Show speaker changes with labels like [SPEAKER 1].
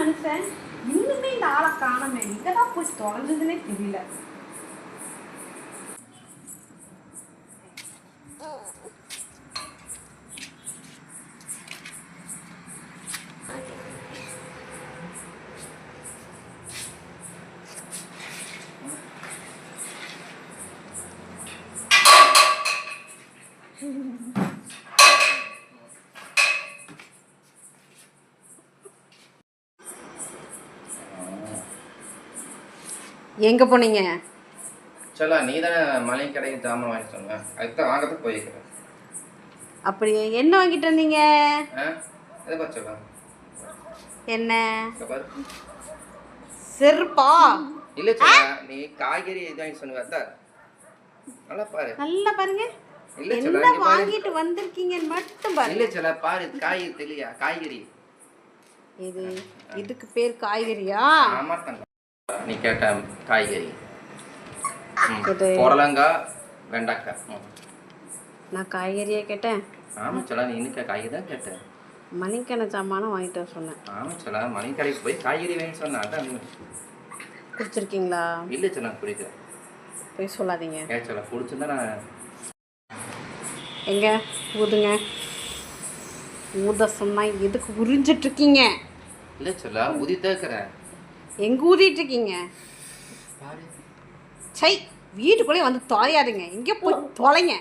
[SPEAKER 1] மனுஷன் இன்னுமே இந்த ஆளை காணமே, இங்கதான் போய் தொலைஞ்சதுன்னே தெரியல. எங்க போனீங்க?
[SPEAKER 2] சலா நீ தானே மளிகை கடைக்கு ஜாமான் வாங்கி சொன்ன, அதுதான் வாங்கிறதுக்கு போயிருக்கிறேன்.
[SPEAKER 1] அப்படியே என்ன வாங்கிட்டு வந்தீங்க?
[SPEAKER 2] எதை பார்த்து சொல்லலாம்?
[SPEAKER 1] என்ன செருப்பா?
[SPEAKER 2] இல்ல சலா, நீ காய்கறி வாங்கி சொன்ன, நல்லா பாரு, நல்லா பாருங்க. இல்ல சலா,
[SPEAKER 1] என்ன வாங்கிட்டு வந்திருக்கீங்கன்னு மட்டும் பாருங்க.
[SPEAKER 2] இல்ல சலா பாரு, காய் தெரியலையா? காய்கறி
[SPEAKER 1] இது, இதுக்கு பேர் காய்கறியா?
[SPEAKER 2] ஆமா தங்க, நீ கேட்ட காய்கறி புடலங்காய் வெண்டைக்காய். நான்
[SPEAKER 1] காய்கறியே கேட்டேன்.
[SPEAKER 2] ஆமா சலா, நீ இன்னும் காய்கறி தான் கேட்டேன்.
[SPEAKER 1] மணிக்கண சாமானும் வாங்கிட்டு வர சொன்னேன்.
[SPEAKER 2] ஆமா சலா, மளிகை கடைக்கு போய் காய்கறி வேணும்னு சொன்னேன், அதான்
[SPEAKER 1] குடிச்சிருக்கீங்களா?
[SPEAKER 2] இல்லை சலா, குடிக்க
[SPEAKER 1] போய் சொல்லாதீங்க.
[SPEAKER 2] சலா குடிச்சிருந்தா நான்
[SPEAKER 1] எங்க ஊதுங்க. ஊத சொன்னா எதுக்கு உறிஞ்சிட்டு இருக்கீங்க?
[SPEAKER 2] இல்லை சலா, ஊதிட்டு இருக்கிறேன்.
[SPEAKER 1] எங்க ஊதிட்டு இருக்கீங்க? சை, வீட்டுக்குள்ளே வந்து தொலையாதுங்க, இங்கே போய் தொலைங்க.